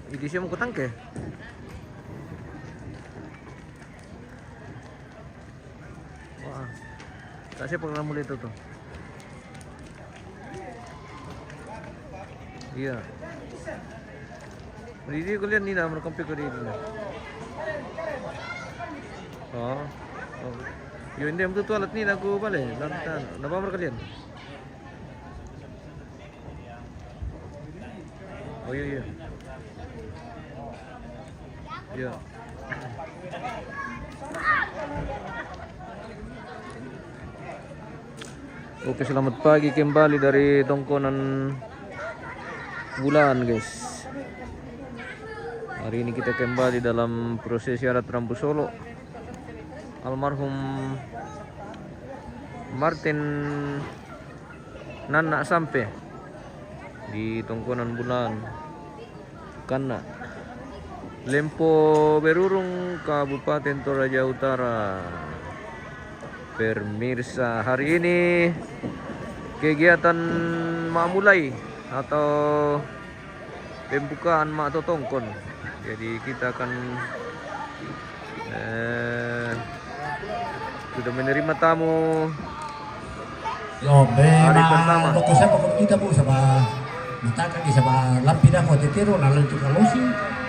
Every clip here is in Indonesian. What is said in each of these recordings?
Hindi siya mukutangke. Wah. Kasi program ulit ito. Iya. Hindi ko lihat nila kampi ko dito. Oh. Yun hindi mo tutualat nila ko pala. Lantan. Nabamar kalian. Oh iya. Iya. Oke, selamat pagi kembali dari Tongkonan Bulan, guys. Hari ini kita kembali dalam prosesi adat Rambu Solo almarhum Martin Nana Sampe di Tongkonan Bulan Kana Lempo Berurung, Kabupaten Toraja Utara. Pemirsa, hari ini kegiatan mamulai atau pembukaan Mak Totongkon. Jadi kita akan sudah menerima tamu hari pertama. Saya pokok kita bu sama matakan di sama lapida ko titiro na lanjut kalosi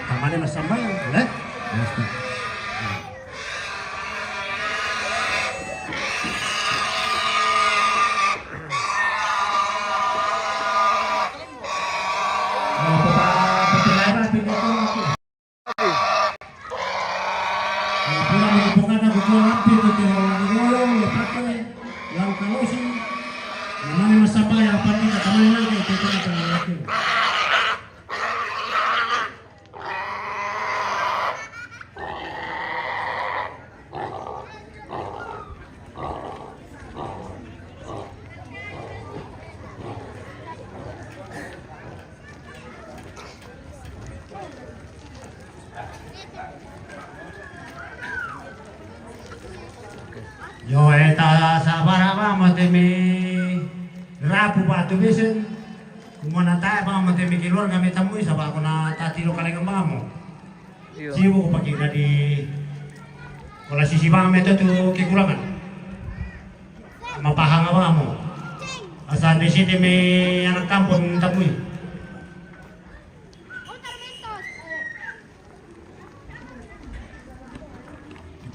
kamane masambay eh yo eta sabara ba matemi rapu batu besen kumana ta ba matemi kilor kami tamui saba ko na tatilo kalengan mamo siwo ko pakita di wala sisiba meto tu kekurangan mapahanga ba mo asan di sini me anak kampung tamui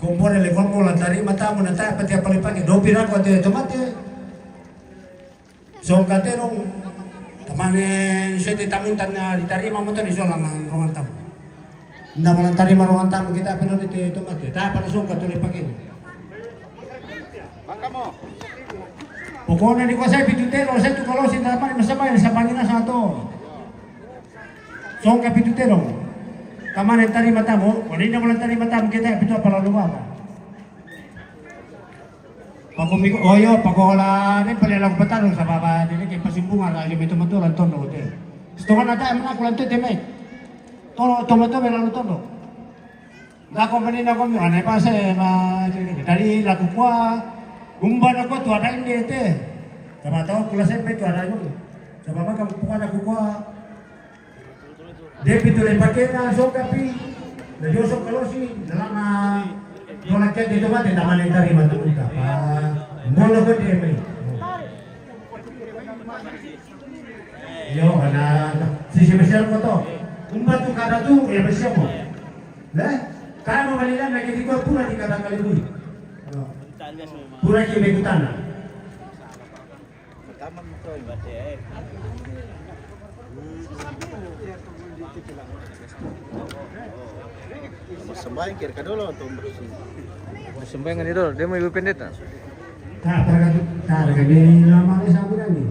kumpul le kumpul tadi mata mo nata pati pagi do pira ko te tomate so katerong tamane sete tamuntan na ditarima mo to ni so lang ruang tamu nda mo tarima ruang tamu kita pino te tomate ta pa so ka to le pagi bangka mo pokoknya di kuasai pitutero saya tu kalau sih taman masabay sa pangina sa to so ka pitutero kamane tarima tamu, kanina mo lang tarima tamu kita pito para luwa. Pagumiko oyo pagola ni palilang patanong sa baba dili kay pasimbungan ra yung matulan tono de. Gusto ka na tayo man ako lang to temay. Tomato meron tono. Dako kanina ko ano pa sa dari lagu kwa umban ako to ada hindi te. Tama to kula sa peto ada yo. Sa baba ka buka na kwa Debito le pakena so kapi na Joseph Kalosi dalam nolaknya di tempat di taman dari mantu kita molo ko de mai yo ana sisi besar ko to umba tu kada tu ya besar mo lah kaya mo malila na kiti ko pura di kada kali bui pura ki be kutana taman mo ko ibate Sembahyang kira dulu untuk bersih. Sembayangan itu, dia mau ibu pendeta. Tak ni nama ni sabu ni.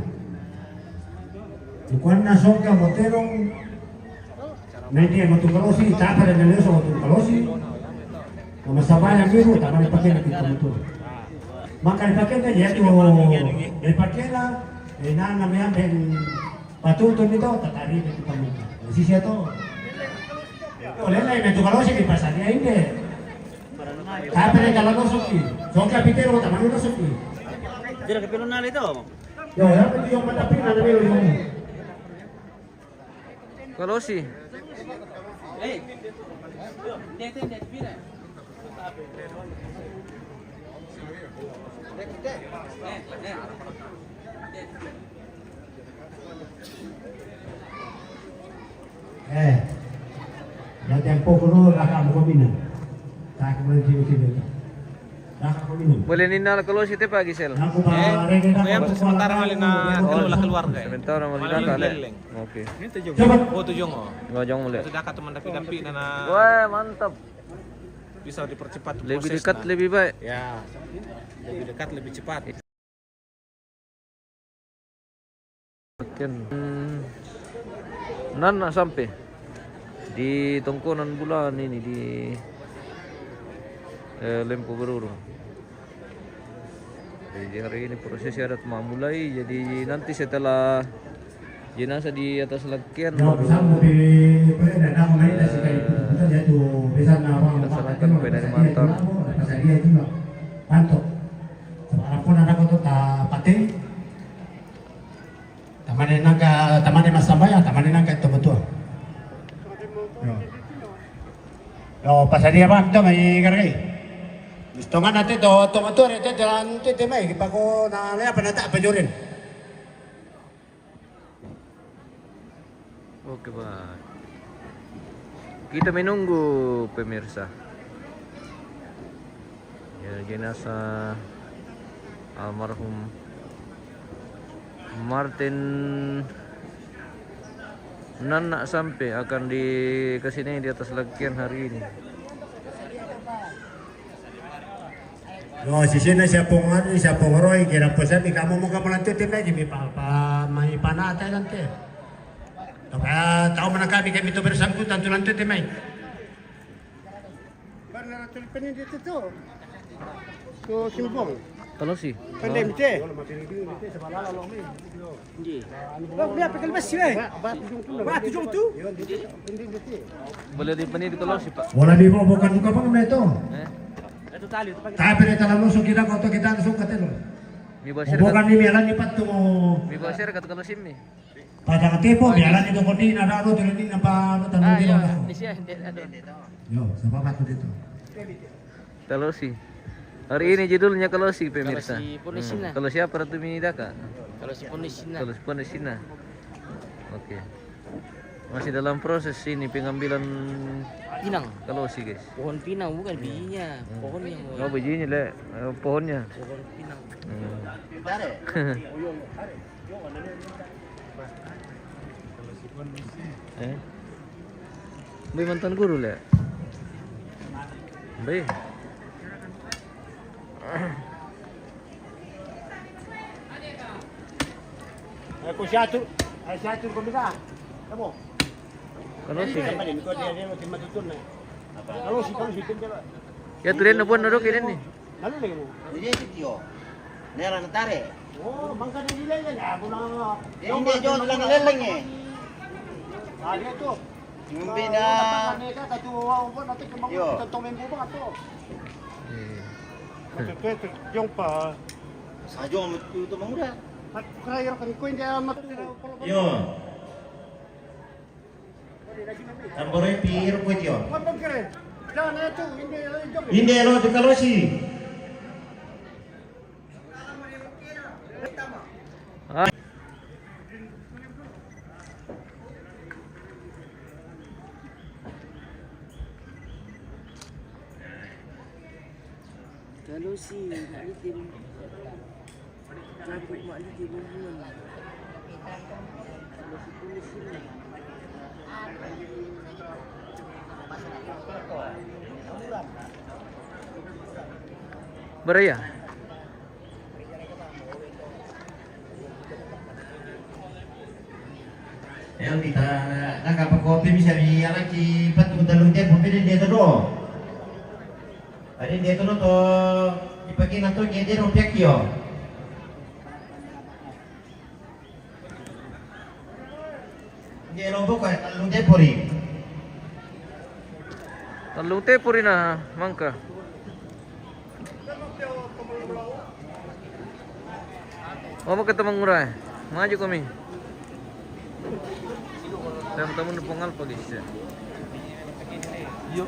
Bukan nasok ka moterong. Nanti yang tu kalosi, tak pada ni so tu kalosi. Nama sabaya biru, tak mana pakai nanti tu. Maka dipakai kan ya tu. Dipakai lah. Nana namanya ben patutun itu tatari itu kamu. Sisi itu. Oleh lain itu kalau sih di pasarnya ini. Tapi kalau no suki, so kapitero taman no suki. Jadi ke Pilonal itu. Yo, apa itu yang mata pina na meron mo? Kalosi. Ya tempo ko no raka mo kami na. Raka mo sino. Raka ko minum. Boleh ninal kalosi te pa Gisel. Ako ba rene na Kaya sementara mali na keluarga. Sebentar mau didaka le. Oke. Ini tujung. Coba. Oh tujung oh. Ngajong mulai. Sudah kata mendapi-dapi dan Wah, mantap. bisa dipercepat Lebih prosesnya. dekat lebih baik. Ya. Lebih dekat lebih cepat. Makin nan nak sampai di tongkonan bulan ini di Lempo Berurung. Jadi hari ini prosesi adat mau mulai. Jadi nanti setelah jenazah di atas lakian Yo, baru sa mo di pwede na ako ngayon na si kay pupunta dyan to bisan na ako Laksanakan pwede ni Mantor. Pasadia juga. Manto. Sa po na ako to pati. Tamanin mas sambaya, tamanin ang kahit tumato. Yo, pasadia ba ito may karagay. Gusto nga natin to tumato rin ito dalan ito may pa ko na laya panata pa rin. Oke baik. Kita menunggu pemirsa. Ya, jenazah almarhum Martin Nana sampai akan di kesini di atas lakian hari ini. No, si Sina siya pong Roy, kira po sabi, kamu mo ka mo lang tutin na, may may panatay lang te. Kaya tao mo na kami ito bersangkutan, tulang tutin may. Karena tulpanin dito to. So Sumbong. Kalau sih, Pandai mite. Lo dia pakai bas sih. Ba tujung tu. boleh dipenuhi kalau sih Pak. Wala di mo, bukan buka pa naman ito. Itu tali itu pakai. Tapi rin talang lusok kita ko, kita sukat ito. Mi basir Bukan ni mialan ni pat mo. mi basir kat kalau sim nih. Pada katipo, mialan ito ko din, ada tuloy din na pa, tanong din ako. Yo, sa papat ko dito. Kalau sih. Hari ini judulnya kalau sih pemirsa. Kalau si Punisina. Kalau siapa Ratu Minidaka? Kalau si Punisina. Kalau si Punisina. Oke. Masih dalam proses ini pengambilan Pinang. kalau sih guys. Pohon pinang bukan bijinya, pohonnya. Oh bijinya le, pohonnya. Pohon pinang. Bay mantan guru le. Bay. Ako siya tu ko bisa. Kamu. Kalau sih. Ko dia matutun na. Kalau si tinggal. Ya tulen na buwan na rin nih. Lalu lagi mo. Jadi itu. Nera natare. Oh, bangka nilai ya, ako na. Hindi jo lang leleng eh. Dia tu. Ngumbi na. Mereka katu ko natin kung Yo. mga tumembo ba to. Ito yung pa. Sajo mo ito mangura. At kaya kan ko hindi amat. Yo. Tambore pir ko ito. Kung bagre. Diyan na ito, hindi joke. Hindi lo di kalosi. Kalau si nak litim. Cabut mak litim bulan. Kalau si Punisina. Beraya. Yang kita nakapakopi bisa lagi patu dalung dia pembeli dia tu. Ada dia tu to dipagi nato dia rupiah kio. Dia lobo ko dalung dia pori. Talung te puri na mangka. Oh, mau ketemu murah. Maju kami. Teman-teman di Pongal pagi sih. Yuk.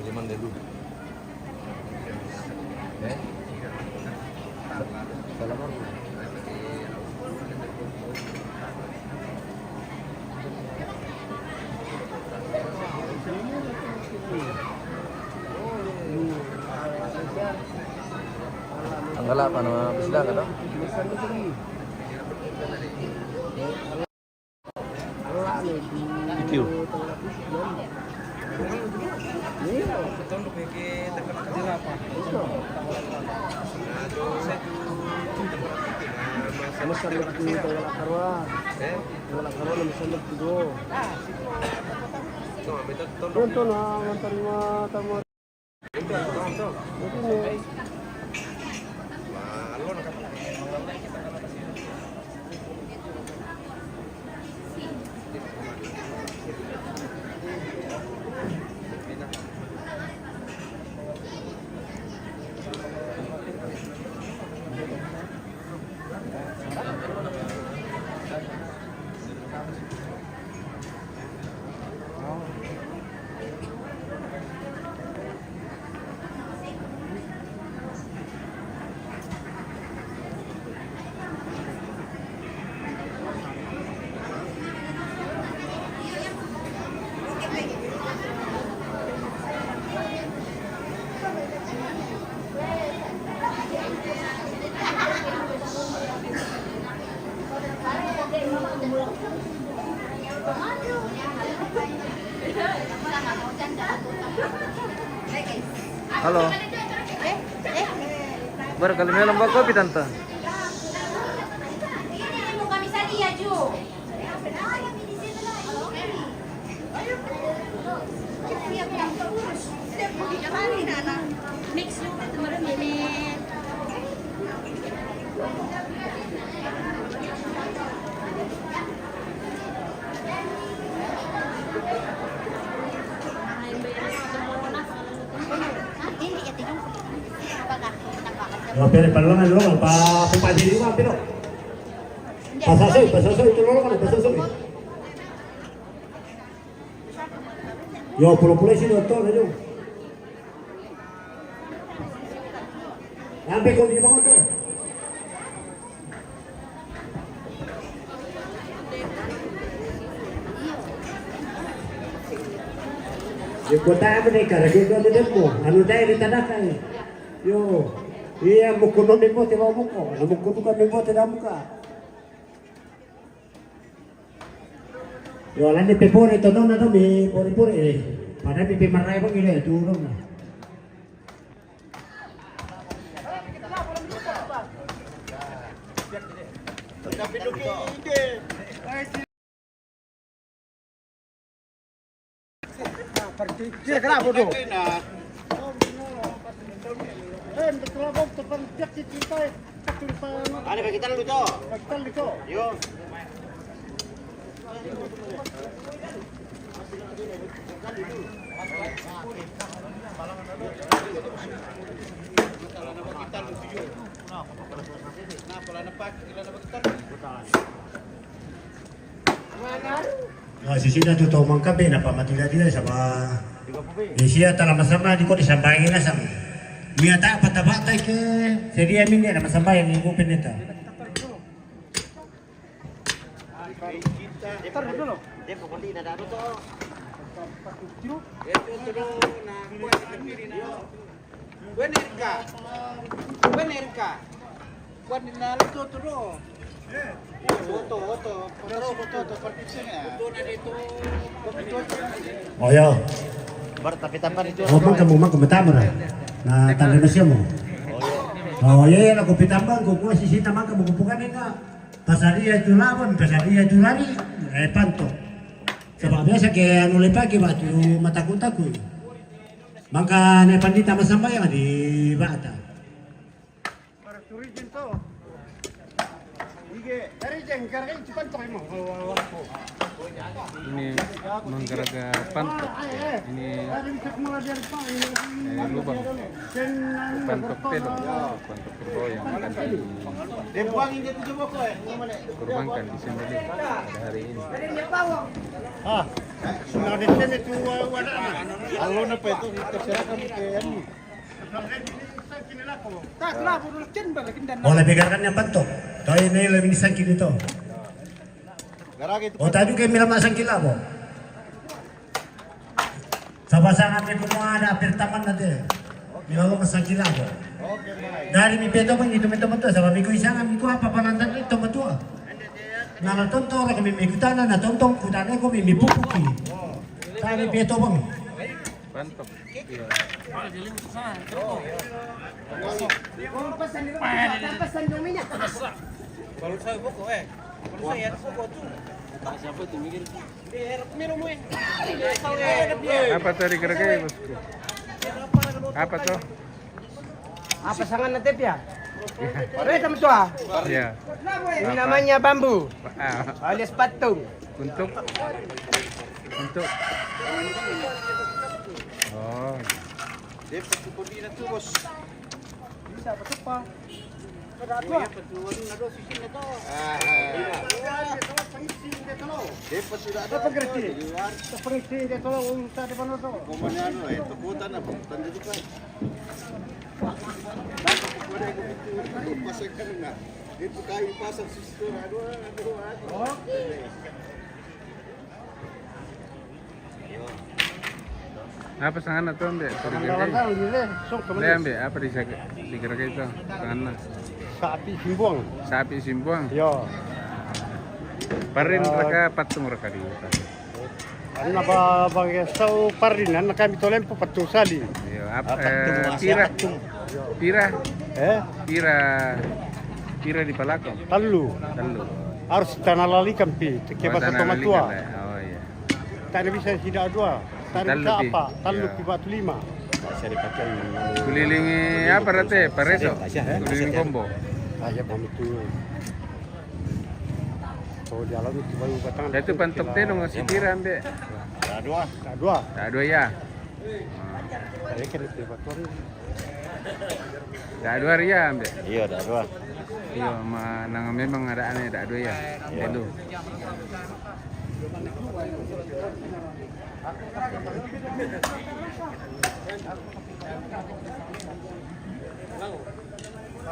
Zaman dulu. Salaman. Tanggal 8 nama bisda kata. Itu. Masalot ko wala karwa. Wala karwa na masalot ko. Tonton na mantan mo tamo. Halo. Barangkali melam bawa kopi tante. Ini mau kami sadia Ju. Mix kemarin ini. No, pero perdón, luego para decir igual, pero pasasoy, itu luego pasasoy. Yo pulo-pulo sih dokter aja. Sampai kau di bangun tuh. Yo kota apa nih cara kita di demo, anu dai ditandahkan. Yo, iya mukuno demo tiba muko, mukuno kan demo tidak muka. Yo lan di pepore to non na mi pore pada pipi marai bang gile turun na. Kenapa tuh? Ada kita dulu tuh. Kita dulu. Yuk. Sisudah tu tahu mangkabe na pamatila-tila sama Asia telah masama di kodi sampai na sam. Mia tak patah-patah ke sedia min dia masama yang ngupin itu. Taruh dulu. Dia pokoknya tidak ada tuh. Oh ya, Bar tapi tanpa itu. ngomong kamu mah komentar nah tanda nasi mo. Oh iya, aku pitambang, kung kuha sisi tamang kamu kupukan nga. Pasaria itu lawan, pasaria itu lari, panto. Sebab biasa kaya ano pagi batu matakot-takot. Maka na pandita masamba yang di bata. Para turijin to. Ige, dari jeng karena cepat to mo. Ini Manggaraga Pantok. Ini lubang Pantok Telong, Pantok Purbo yang akan dikorbankan di sini pada hari ini. Ah, sudah di sini tu wala na. Halo na pa ito, terserah kami ke ano. Oh, lebih kan yang pantok. Tahu ini lebih sakit itu. Garage itu. Oh, tadi kayak milam masang kila po. Sa pasangan may kumuha na pertaman na de. Milam masang kila po. Dari mi peto pang ito meto sa mami ko isang ami ko apa panandan ito matua. Na tonto ra kami may kutana na tontong kutana ko may pupuki. Tadi peto bang. Pantok. Iya. Kalau saya buku kalau saya buku tuh. Siapa tuh mikir? Minum Apa tadi kira-kira bosku? Apa tuh? Apa sangan natip ya? Pare teman tua. Iya. Ini namanya bambu Ah, alias patung. untuk. Oh, Dia pasti na tuh bos. Bisa betul pak. Dia pasti tidak ada. Kumanya ano tukutan na bukan dito ka. Pasok ka na. Dito kayo pasok sister. apa sangan tuh ambil? Tadi kira-kira. Boleh ambil apa di kira-kira itu? Sangan Sapi simbong. sapi simbuang. Yo. Parin raka patung raka di Ano ba bagay sa parinan na kami tolem po patusali. Iya, pira di palakong. Talu. Telu. Harus tanalali kampi. Kaya sa tomatua. Oh iya. Tadi bisa tidak dua. Tadi Talu ka pi. apa? Talu Ya. pi batu lima. Kulilingi apa rate? Pareso. Kuliling combo. Aja pamitu. So di alam itu baru batang. Itu pantok telong si pira ambil. Dua. Dua. Tak dua ya. Saya kira itu batu. Tak dua ria ambil. Iya, dah dua. Iya, nang memang ada aneh tak dua ya. Telu.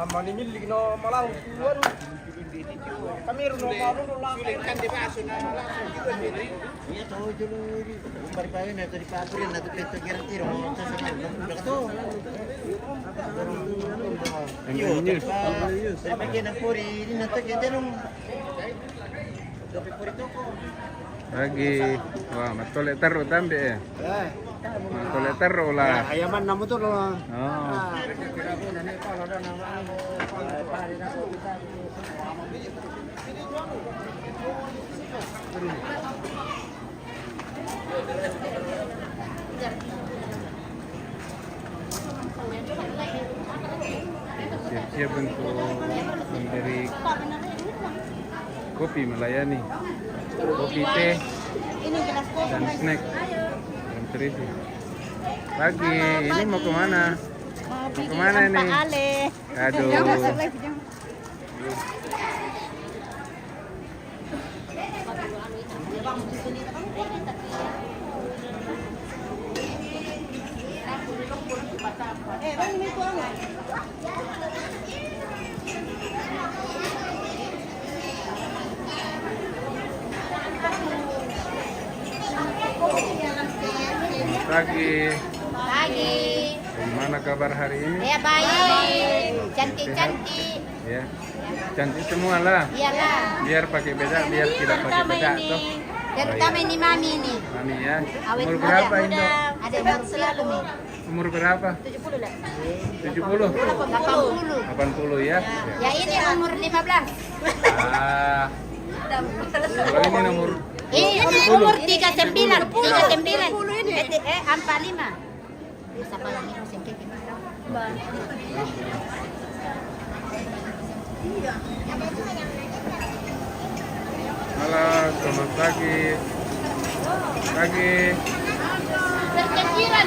Aman ini ligno malang keluar. Kami runo malu lang. Iya tahu dulu. Umbar pagi na tadi papurin na tuh kita kira tiro. Betul. Iya, dari bagian ng puri ini nanti kita nung. Tapi puri toko. Lagi, wah, matole taruh tambe ya. Matole taruh lah. Ayaman namu tuh loh. Oh. Siap-siap untuk memberi kopi melayani, kopi teh dan snack yang terisi. Pagi ini mau kemana? Mau kemana nih? Aduh. Pagi. Pagi. Gimana kabar hari ini? Ya baik. Cantik-cantik. Ya. Cantik semua lah. Iyalah. Biar pakai bedak, biar tidak pakai bedak toh. Terutama ini mami ini. Mami ya. Awet Umur muda. berapa Indo? Ada umur selalu nih. Umur berapa? 70 lah. 70? 80. 80 ya? Ya ini umur 15. Ah. Kalau ini nomor Ini umur 39. 39. 45. Siapa lagi musim kiki? Halo, selamat pagi. Pagi. Bercangkiran.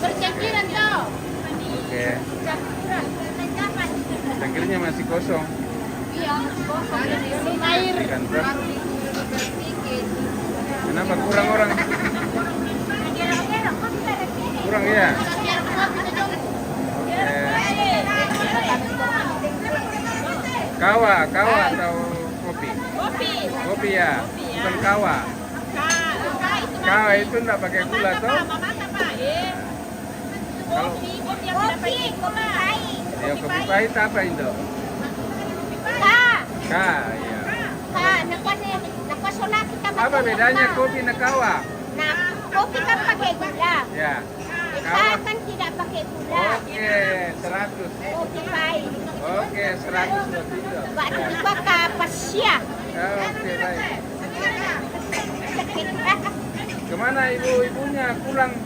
Bercangkiran toh. Oke. Cangkirnya masih kosong. Iya, kosong. Air. Di kantor. Kenapa kurang orang? Kurang ya? Kawa atau kopi? Kopi ya, bukan kawa. Kawa itu enggak pakai gula toh? Kalau ya kopi pahit apa itu? Ya. Apa bedanya kopi dan kawa? Nah, kopi kan pakai gula. Ya. Kawa kan tidak pakai gula. Oke, 100. Kopi pahit. Oke, 100 waktu itu. Baru dibakar pasya. Oke, baik. Kemana ibu-ibunya pulang?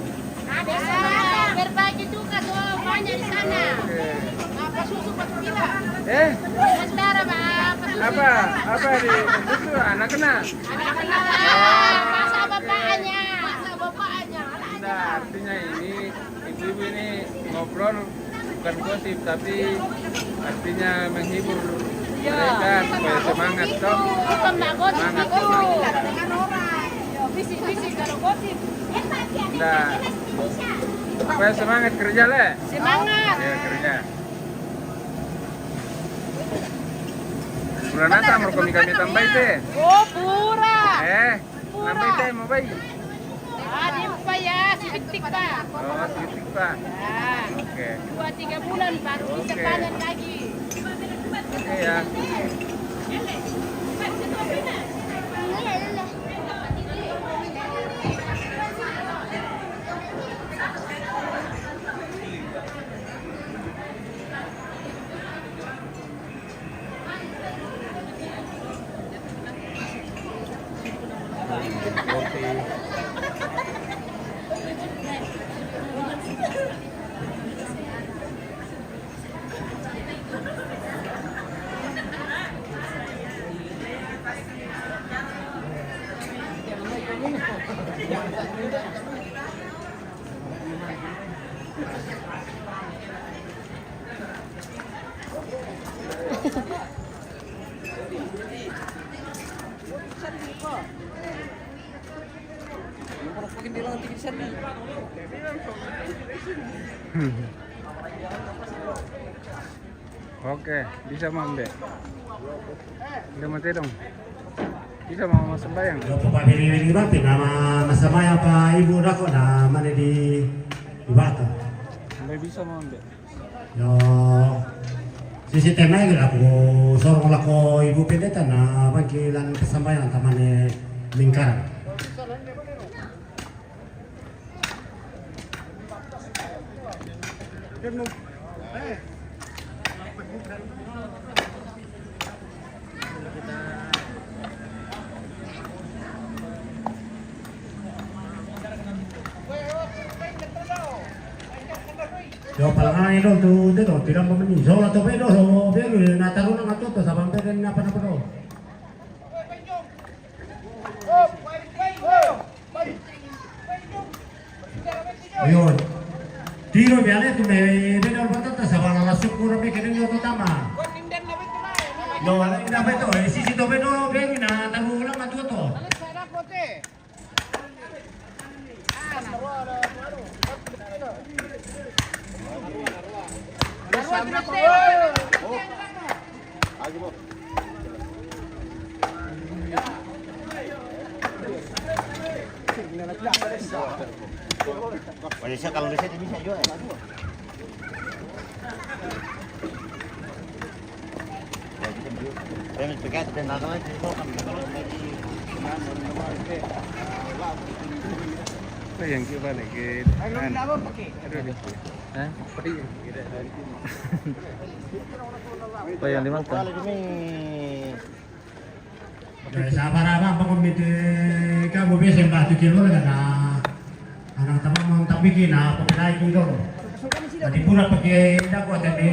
Ada sana berbagi juga tuh banyak di sana. Oke. Apa susu batu bila? Saudara Apa di itu anak kena? Masa bapaknya. Nah, artinya ini ibu-ibu ini ngobrol bukan gosip tapi artinya menghibur mereka supaya semangat toh. Bukan mbak gosip Semangat, itu. semangat. Dengan orang. Bisik-bisik kalau gosip. Nah, supaya semangat kerja le. Semangat. Ya kerja. Bulan nata mau kami tambah itu. Oh, pura. Nambah itu mau baik. Ada apa ya? Sedikit pak. Oh, sedikit pak. Ya. Oke. 2-3 bulan baru bisa Oke. panen lagi. Oke ya. Oke, bisa mau ambil. Udah mati dong. Bisa mau sembayang. Yo pa bili bapi nama masamaya pa ibu dako na mane di Bata. Sampai bisa mau ambil. Yo sistemnya gitu aku sorong lako ibu pendeta na bangkilan kesambayan tamane lingkaran. Yo palangan itu tuh tidak memeni. So atau bedo so bedo na taruna ngato to sabang peren apa do. Ayun. Tiro biale tu me bedo patata sabang lasuk kurang me kenen yo tama. Yo ala ina beto sisi to bedo bedo na taruna ngato to. Malaysia kalau Malaysia dia bisa juga. Saya pegat dan nada itu kan kalau lagi Apa yang kita lagi? Eh? Apa yang dimantah? kalau ini Sabar abang pengumit kamu biasa yang batu kilo na anak teman mau tak bikin apa naik dulu. Tadi pura pakai dakwah tadi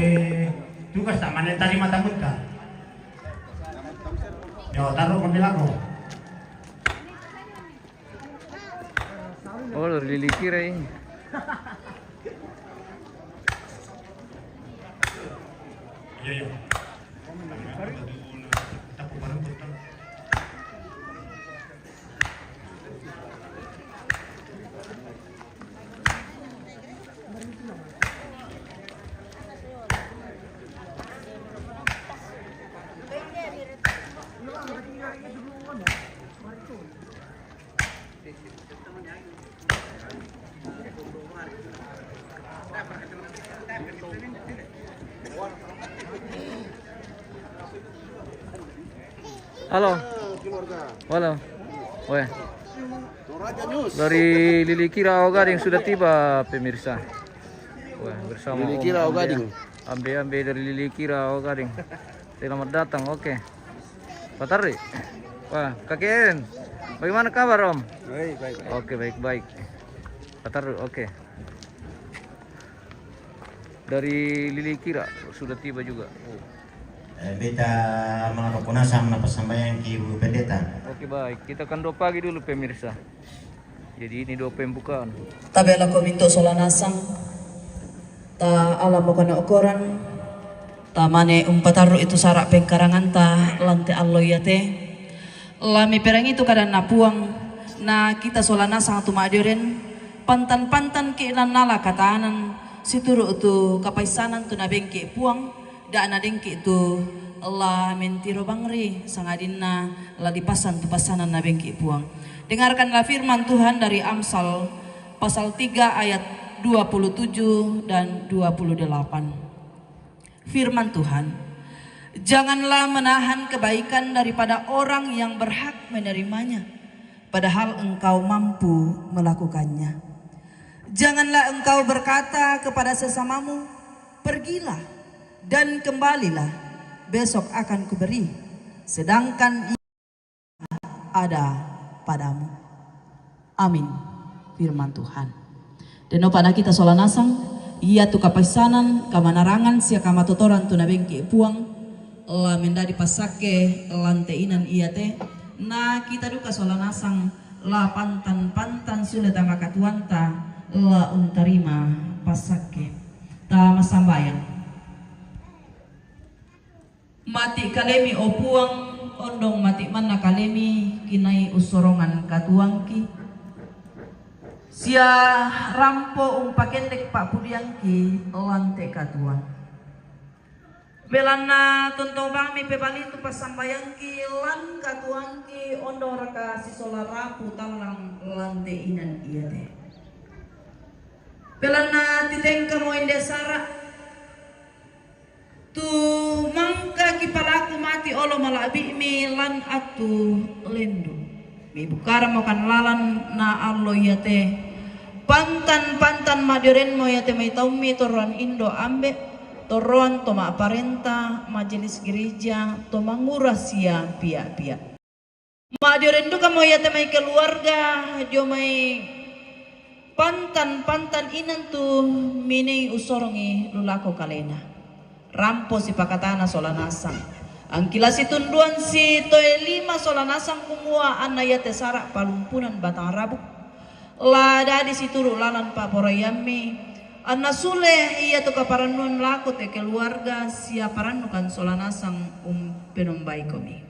tugas tak mana tadi mata muka. Yo taruh mobil aku. Oh, lili kira ini. Iya iya. Halo. Halo. Weh. Dari Lili Kira Ogading sudah tiba pemirsa. Wah, bersama Lili Kira Om Ogading. Ambe dari Lili Kira Ogading. Selamat datang. Oke. Pak Tarri. Wah, kakek. Bagaimana kabar Om? Baik. Oke, baik. Pak Tarri, oke. Dari Lili Kira sudah tiba juga. beta melakukan asam napas sambayang ki Ibu Pendeta. Oke, baik. Kita akan doa pagi dulu pemirsa. Jadi ini doa pembukaan. Tabela ko minto solanasang ta alam mo kana ukuran ta mane umpataru itu sarak pengkarangan ta lante alloyate lami perang itu kadang napuang na kita solanasang tu maadiren pantan ki nala katanan situru tu kapaisanan tu nabengki puang da na dengki tu Allah mentiro bangri sangadinna la dipasan tu pasanan nabengki puang. Dengarkanlah firman Tuhan dari Amsal pasal 3 ayat 27 dan 28. Firman Tuhan, janganlah menahan kebaikan daripada orang yang berhak menerimanya, padahal engkau mampu melakukannya. Janganlah engkau berkata kepada sesamamu, pergilah dan kembalilah, besok akan kuberi, sedangkan ia ada padamu. Amin. Firman Tuhan. Dan pada kita solanasang ia tu kapaisanan kamanarangan sia kamatotoran tu nabengki puang la mendadi pasake lante inan ia te na kita duka solanasang la pantan sulit tama katuanta la untarima pasake ta masambayang mati kalemi o puang ondong mati mana kalemi kinai usorongan katuangki sia rampo pakendek Pak Pudiangki lante katuan. Belana tontong bami pebali tu pasambayangki lan katuangki ondor ka sisola rapu talang lante inan iya teh. Belana titengka mo indesara tu mangka kipalaku mati olo malabi mi lan atu lendu. Mi bukara mo kan lalan na allo iya teh pantan madiren mo ya temai taumi toruan Indo ambe toruan toma aparenta majelis gereja toma ngurasia pia madiren duka mo ya temai keluarga jomai pantan inan tu mini usorongi lulako kalena rampo si pakatana solanasang ang kilasi tunduan si toe 5 solanasang kumua anaya tesara palumpunan batang rabuk lada di situ lalan Pak Porayami anna sule iya tu kaparanun laku te keluarga sia paranukan solanasang penombai komi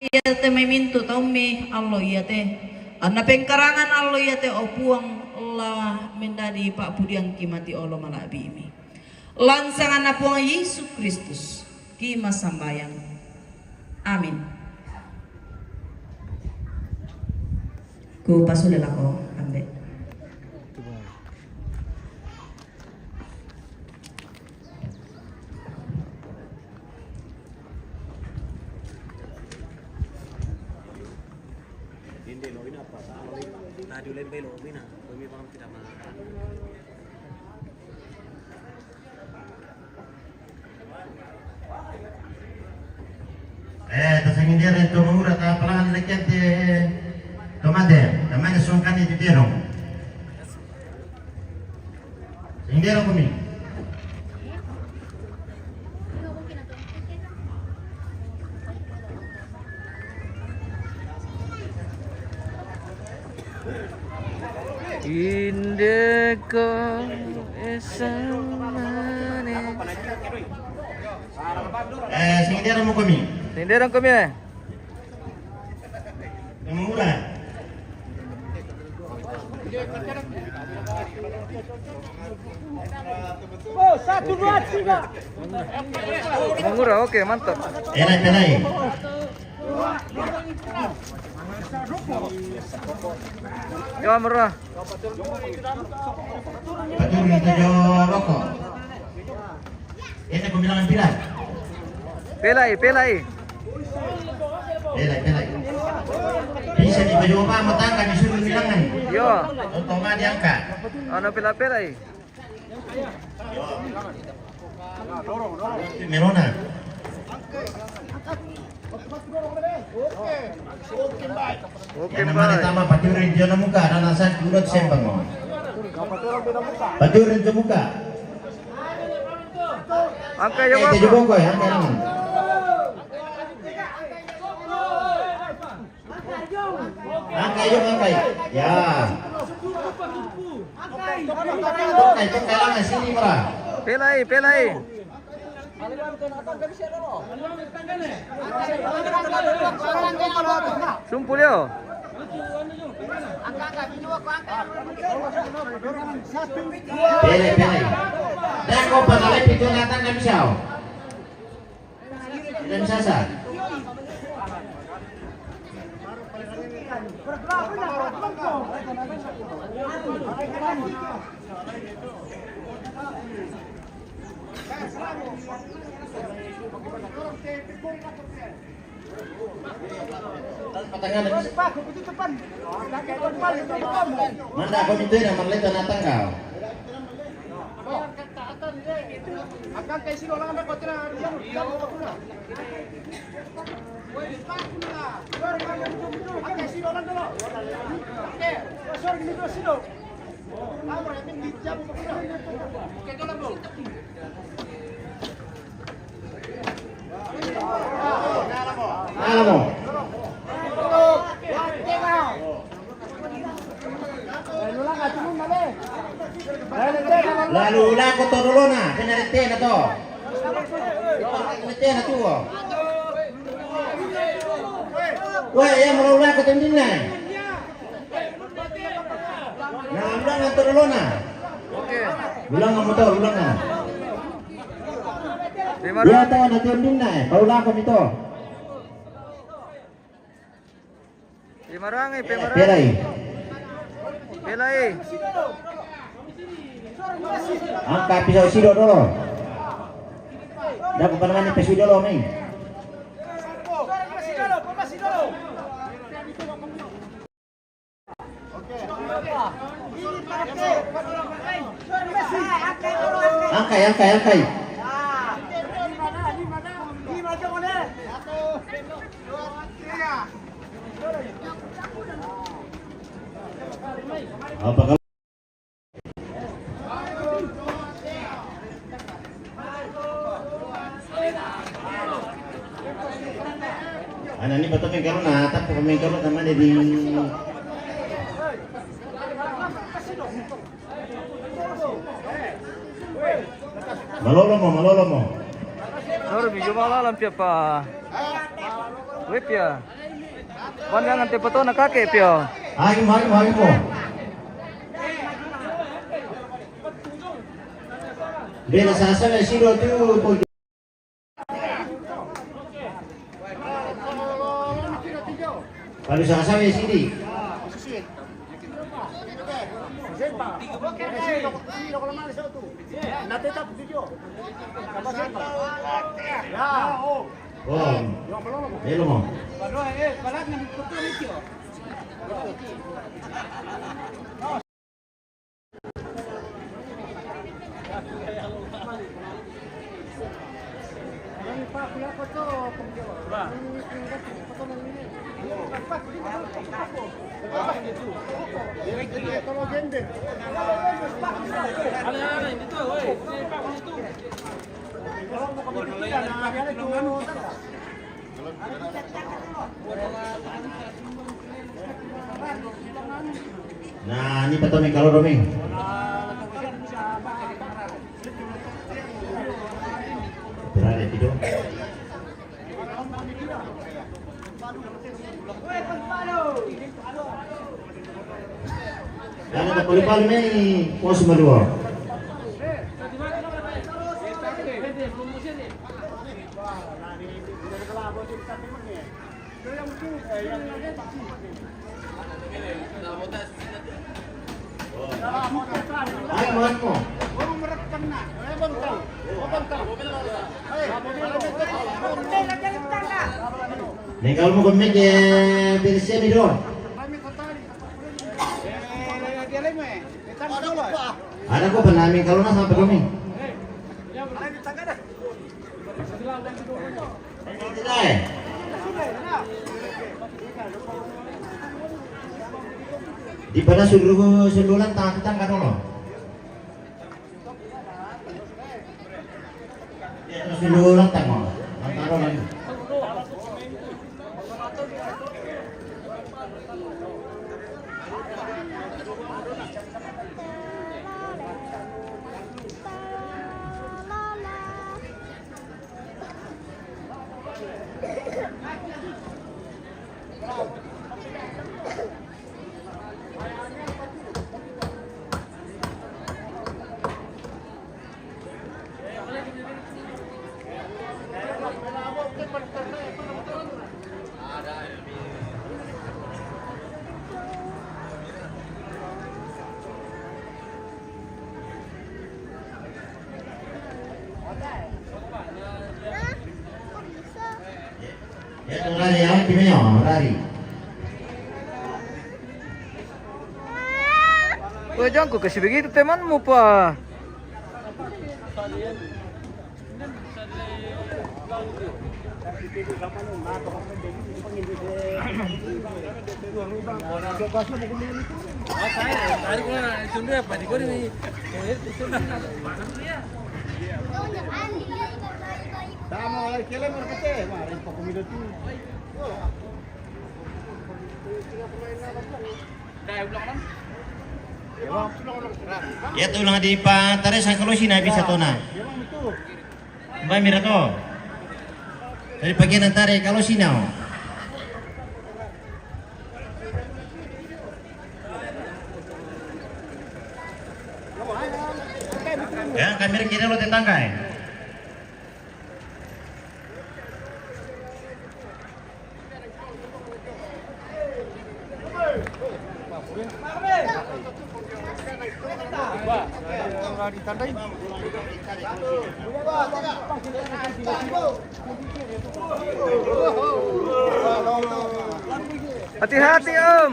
iya te memintu taumi allo iya te anna pengkarangan allo iya te opuang Allah mendadi Pak Pudiangki mati olo malabi imi lansangan apuang Yesus Kristus ki masambayang amin ku pasulelako Hindi lo ina pa. Tadi ulen bay lo ina. Kami pang tidak makan. Tasangin dia rin tumura ta palangan lagyan ti tomate. Tamanya sungkan itu dia dong. Hindi rin kami. Indeko esamane. Singin mo kami. Sindiran kami eh. Tumura. Oh, 1, 2, 3. Murah, oke, mantap. Pelay. Ya murah. Betul itu jo rokok. Ini aku bilang pilat. Pelai. Pelay. Bisa di baju apa matangga disuruh bilangan. Yo, Untuk mah diangkat. ano pelai. Merona. Oke, Yang namanya bye. tambah patiurin jo muka dan asal kurut sembang mo. Patiurin jo muka. Angka ya, Itu Bapak. juga kok ya, memang. Angkai. Ya. Tungkai lang sini mara. Pelai. Sumpul yo. Pelay. Dan kau panalay pito natang kamsaw. Dan sasa. Patangan. Manda ako dito na marlito natang kau. Akan kay sino lang na kontra. Akan sino lang dalo. Oke, sorry dito sino. Abra, hindi jam mo ko. Oke, dola bol. Nala mo. Lalu ulang ko to na, pinarite na to. Pinarite na to. Wah, yang merulang ko tindin na. Ulang ang to na. Oke. Ulang ang motor, ulang na. Terima Dia kasih. to na tindin na, paulang ko nito. Pimarangi. Pelay. Pelai. Angka pisau sido dulu. Dapat pandangan ni pisau dulu nih. Angkai. Apa kalau anak ini betul main karun atap pemain karun sama dia di malolo mo. Sorry, video malalam pia pa. Wait ya. Pandangan te pato na kake pia. Hagi mo. Bila sasa siro tu kalau sasa sini. Oh, hello mo. Nah, ini Pak Tommy kalau Tommy. Berada tidur. Dan ada paling ini pos kedua. Ayo mantap. Nih kalau mau komik ya bersih nih dong. Ada kok penami kalau nak sampai kami. Tidak. Di pada sundulan tang kan dulu. Sundulan tang mau. Taruh lagi. Ya, lari ya, gimana lari? Oh, jangan kau kasih begitu temanmu, Pak. Ya tu lang di pantare sa kalau sinabi sa to na. Mbak mira to. Dari bagian antara kalau sinaw. Ya, kamera kira lo tetangga ya. Hati-hati, Om.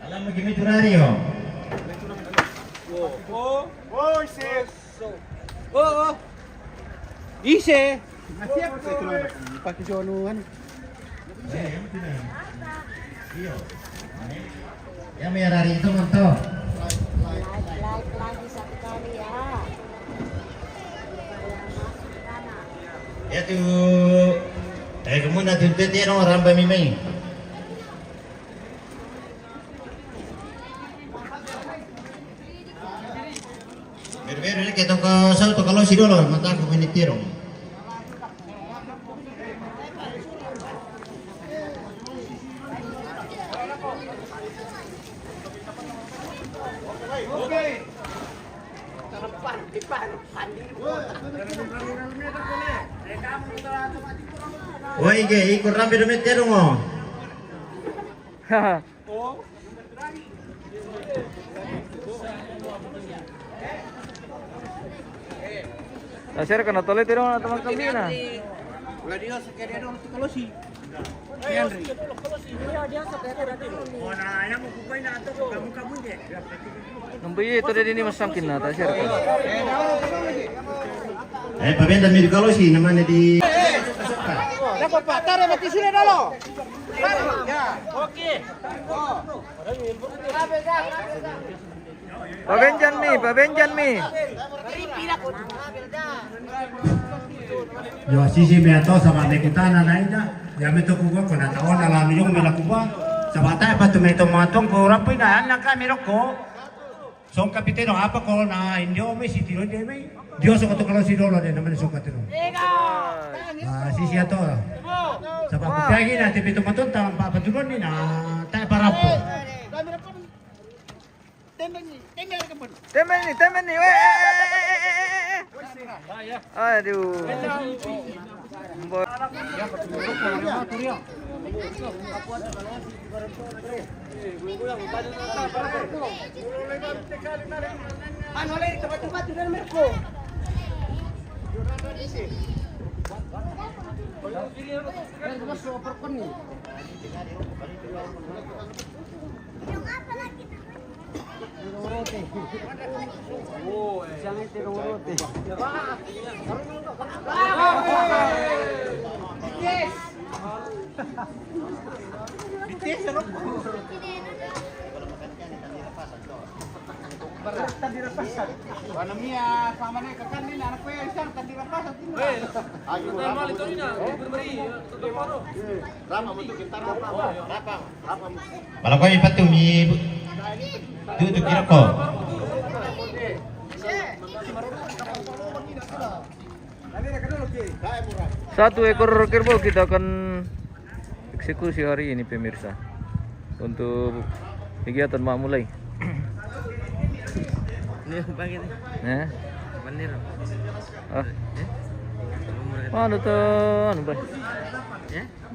Alam mo gimi turario. Ise. Nasiap ko. Pakai jonuan. Ya may rari itu mantap. Lagi satu kali ya. Ya tu. Kamu na tuntut dia orang bamimay. Pero kita ka sa to kalau si dolo mata ko minitiro. Oke, ikut ramai demit ya dong. Tasir kena tole tidak mana teman kami na. Wala dia sa kaya doon sa Kalosi. Nampi itu dia ini masangkin na tasir. Pabenda mi kalau sih namanya di Dapat Pak, taruh mati sini dulu. Ya, oke. Pak Benjan mi. Yo sisi meto sama nekutana na ida. Ya meto kuwa kuna taona la milong mila kuwa. Sabata pa tumeto matong ko rapoy na anak kami roko. Song kapiteno apa ko na indio me si tiro de me. Dios ko to kalau si dolo de naman song kapiteno. Sisi ato. Sabab ko pagi na tipi to maton ta papatulon ni na ta parapo. Temen ni. Aduh. Ano lagi tempat-tempat di dalam Merko. Tadi rapasan. Mana Mia sama nih kekan ini anak gue yang tadi rapasan. Ayo. Normal itu nih, berberi. Rama untuk kita rapa. Kalau kau ipat tuh mi itu kira kok. Satu ekor kerbau kita akan eksekusi hari ini pemirsa. Untuk kegiatan mulai. Ano to? Ano ba?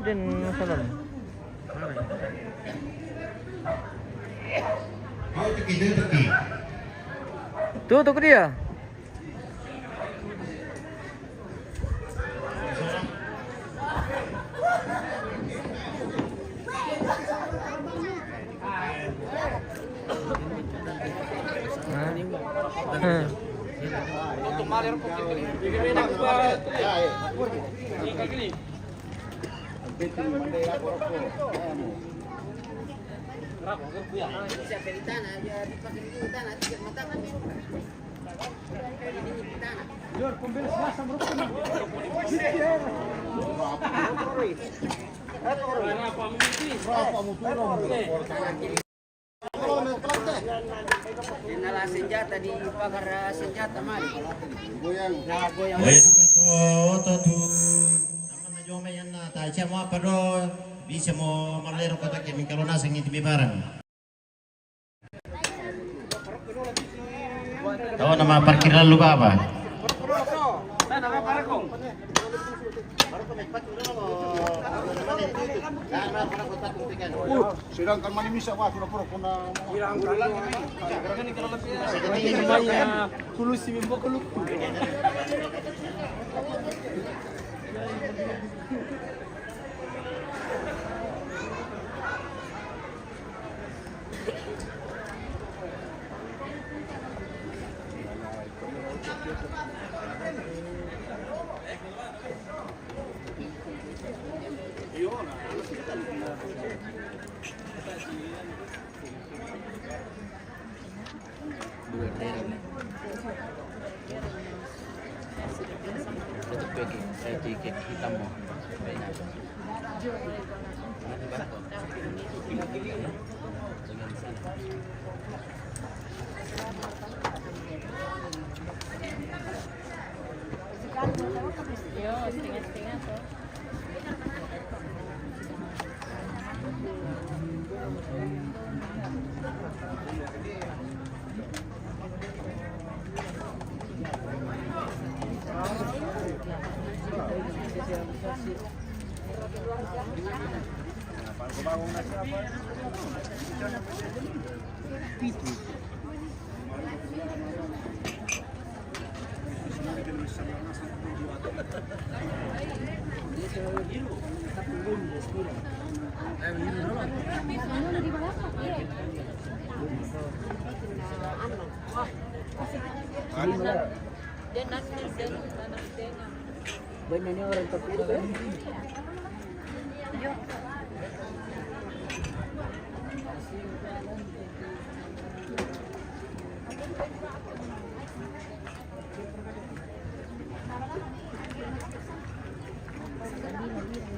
Din salam. Tuh dia. Nala senjata di pagar senjata mali. Goyang. Naman na jome yan na tayo siya mo pero bisa mo malero ko takya min kalona sa ngiti barang. Tahu nama parkiran lu apa? Sedangkan mani misa wa pura-pura kuna hirang lang ini. Garangan ni kalau lebih. Kulus si mimbo kuluk.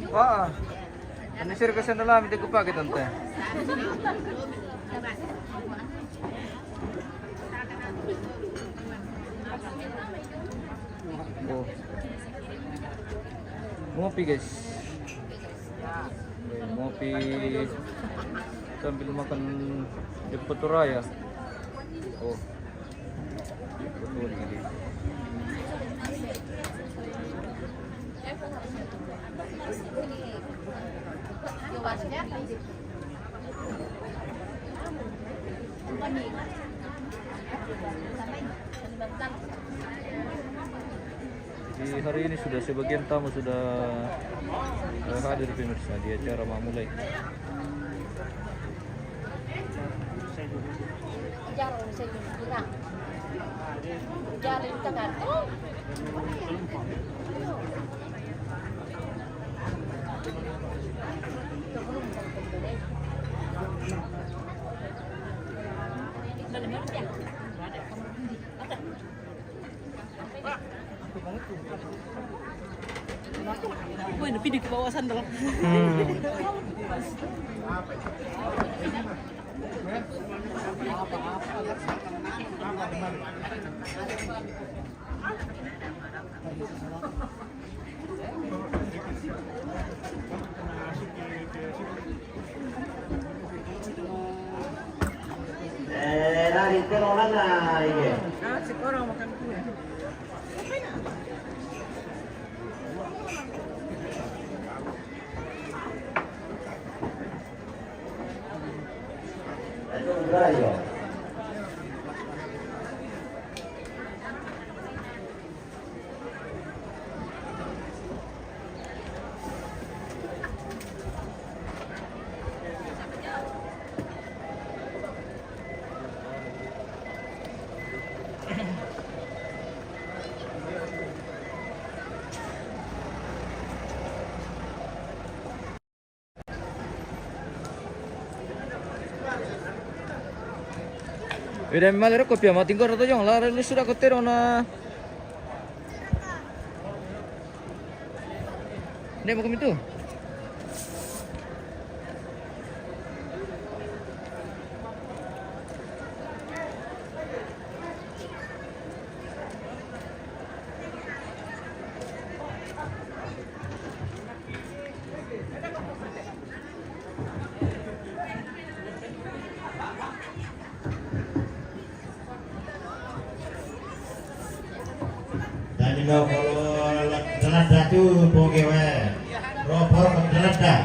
Wah, ini sirkus na lang, hindi ko pa kita nte. Oh, ngopi guys. Ngopi sambil makan di Puturaya. Oh, betul ini. Di hari ini sudah sebagian tamu sudah hadir pemirsa di acara memulai. Wih, tapi di bawah sandal. Dari terolan na ini. Sekarang makan kue. Itu beraya. Udah malah kopi ama tinggal atau jangan lah lu sudah kotero na. Nek mau itu. Kalau dalam datu bogewe, robor dalam dah.